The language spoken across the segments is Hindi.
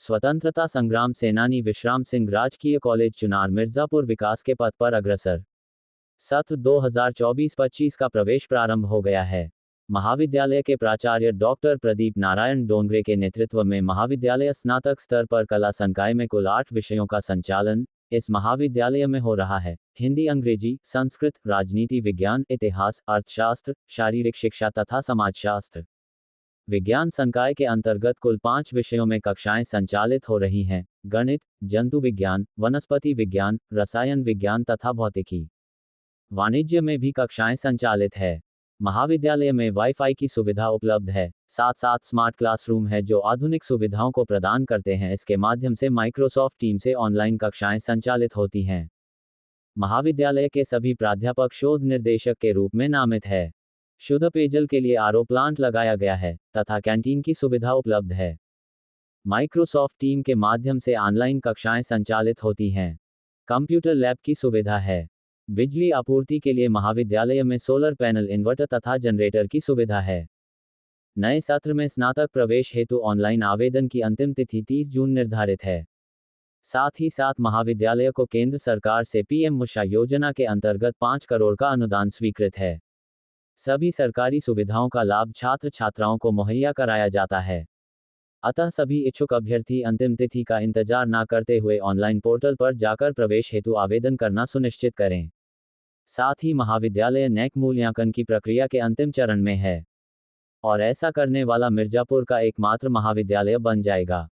स्वतंत्रता संग्राम सेनानी विश्राम सिंह राजकीय कॉलेज चुनार मिर्जापुर विकास के पथ पर अग्रसर। सत्र 2024-25 का प्रवेश प्रारंभ हो गया है। महाविद्यालय के प्राचार्य डॉक्टर प्रदीप नारायण डोंगरे के नेतृत्व में महाविद्यालय स्नातक स्तर पर कला संकाय में कुल 8 विषयों का संचालन इस महाविद्यालय में हो रहा है। हिंदी, अंग्रेजी, संस्कृत, राजनीति विज्ञान, इतिहास, अर्थशास्त्र, शारीरिक शिक्षा तथा समाजशास्त्र। विज्ञान संकाय के अंतर्गत कुल 5 विषयों में कक्षाएं संचालित हो रही हैं: गणित, जंतु विज्ञान, वनस्पति विज्ञान, रसायन विज्ञान तथा भौतिकी। वाणिज्य में भी कक्षाएं संचालित है। महाविद्यालय में वाईफाई की सुविधा उपलब्ध है। साथ साथ स्मार्ट क्लासरूम है जो आधुनिक सुविधाओं को प्रदान करते हैं। इसके माध्यम से माइक्रोसॉफ्ट टीम से ऑनलाइन कक्षाएं संचालित होती हैं। महाविद्यालय के सभी प्राध्यापक शोध निर्देशक के रूप में नामित है। शुद्ध पेयजल के लिए आरओ प्लांट लगाया गया है तथा कैंटीन की सुविधा उपलब्ध है। माइक्रोसॉफ्ट टीम के माध्यम से ऑनलाइन कक्षाएं संचालित होती हैं। कंप्यूटर लैब की सुविधा है। बिजली आपूर्ति के लिए महाविद्यालय में सोलर पैनल, इन्वर्टर तथा जनरेटर की सुविधा है। नए सत्र में स्नातक प्रवेश हेतु ऑनलाइन आवेदन की अंतिम तिथि 30 जून निर्धारित है। साथ ही साथ महाविद्यालय को केंद्र सरकार से पीएम मुद्रा योजना के अंतर्गत 5 करोड़ का अनुदान स्वीकृत है। सभी सरकारी सुविधाओं का लाभ छात्र छात्राओं को मुहैया कराया जाता है। अतः सभी इच्छुक अभ्यर्थी अंतिम तिथि का इंतजार न करते हुए ऑनलाइन पोर्टल पर जाकर प्रवेश हेतु आवेदन करना सुनिश्चित करें। साथ ही महाविद्यालय नैक मूल्यांकन की प्रक्रिया के अंतिम चरण में है और ऐसा करने वाला मिर्जापुर का एकमात्र महाविद्यालय बन जाएगा।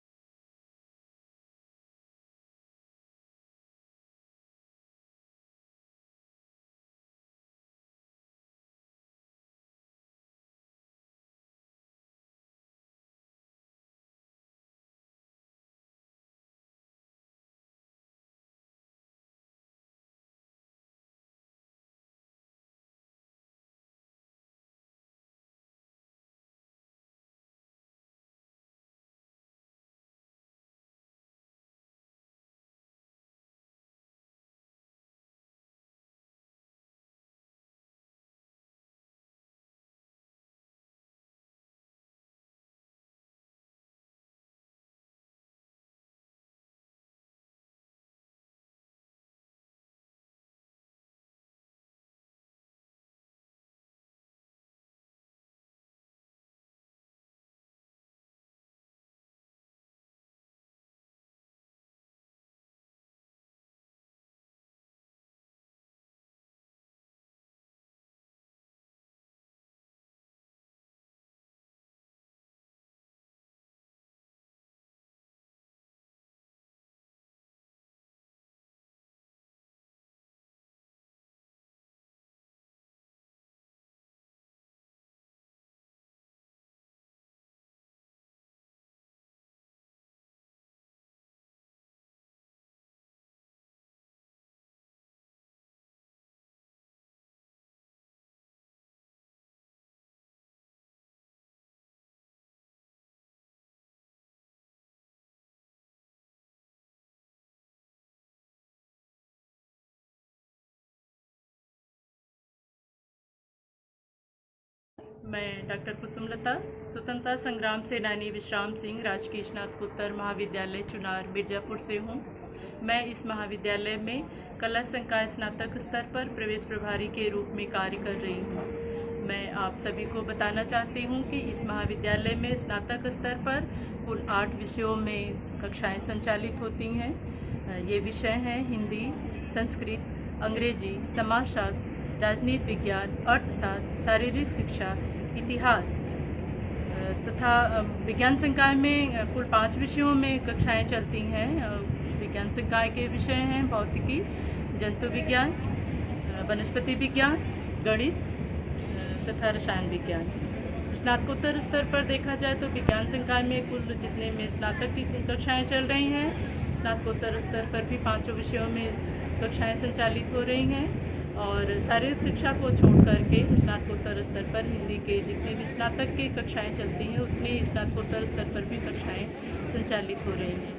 मैं डॉक्टर कुसुमलता, स्वतंत्रता संग्राम सेनानी विश्राम सिंह राजकीय स्नातकोत्तर महाविद्यालय चुनार मिर्जापुर से हूँ। मैं इस महाविद्यालय में कला संकाय स्नातक स्तर पर प्रवेश प्रभारी के रूप में कार्य कर रही हूँ। मैं आप सभी को बताना चाहती हूँ कि इस महाविद्यालय में स्नातक स्तर पर कुल 8 विषयों में कक्षाएँ संचालित होती हैं। ये विषय हैं हिंदी, संस्कृत, अंग्रेजी, समाजशास्त्र, राजनीति विज्ञान, अर्थशास्त्र, शारीरिक शिक्षा, इतिहास तथा विज्ञान संकाय में कुल 5 विषयों में कक्षाएं चलती हैं। विज्ञान संकाय के विषय हैं भौतिकी, जंतु विज्ञान, वनस्पति विज्ञान, गणित तथा रसायन विज्ञान। स्नातकोत्तर स्तर पर देखा जाए तो विज्ञान संकाय में कुल जितने में स्नातक की कक्षाएँ चल रही हैं, स्नातकोत्तर स्तर पर भी 5 विषयों में कक्षाएँ संचालित हो रही हैं। और शारीरिक शिक्षा को छोड़ करके स्नातकोत्तर स्तर पर हिंदी के जितने भी स्नातक की कक्षाएं चलती हैं उतनी ही स्नातकोत्तर स्तर पर भी कक्षाएं संचालित हो रही हैं।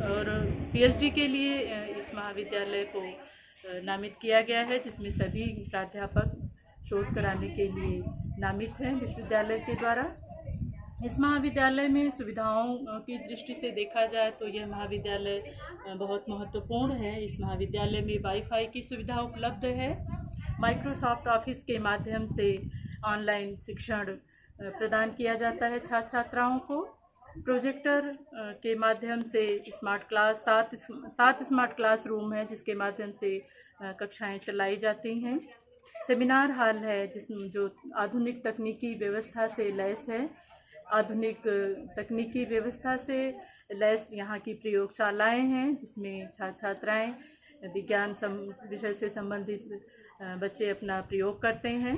और पीएचडी के लिए इस महाविद्यालय को नामित किया गया है, जिसमें सभी प्राध्यापक शोध कराने के लिए नामित हैं विश्वविद्यालय के द्वारा। इस महाविद्यालय में सुविधाओं की दृष्टि से देखा जाए तो यह महाविद्यालय बहुत महत्वपूर्ण है। इस महाविद्यालय में वाईफाई की सुविधा उपलब्ध है। माइक्रोसॉफ्ट ऑफिस के माध्यम से ऑनलाइन शिक्षण प्रदान किया जाता है छात्र छात्राओं को। प्रोजेक्टर के माध्यम से स्मार्ट क्लास सात स्मार्ट क्लासरूम है जिसके माध्यम से कक्षाएं चलाई जाती हैं। सेमिनार हॉल है जिसमें जो आधुनिक तकनीकी व्यवस्था से लैस है। आधुनिक तकनीकी व्यवस्था से लैस यहाँ की प्रयोगशालाएं हैं जिसमें छात्र छात्राएँ विज्ञान विषय से संबंधित बच्चे अपना प्रयोग करते हैं।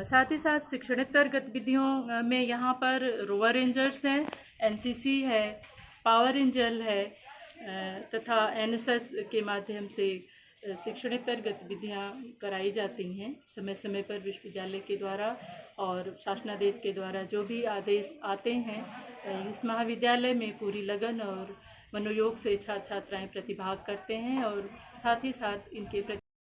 साथ ही साथ शिक्षणेतर गतिविधियों में यहाँ पर रोवर रेंजर्स हैं, एनसीसी है, पावर रेंजर है तथा एनएसएस के माध्यम से शिक्षणेतर गतिविधियाँ कराई जाती हैं समय समय पर विश्वविद्यालय के द्वारा और शासनादेश के द्वारा जो भी आदेश आते हैं। इस महाविद्यालय में पूरी लगन और मनोयोग से छात्र छात्राएँ प्रतिभाग करते हैं और साथ ही साथ इनके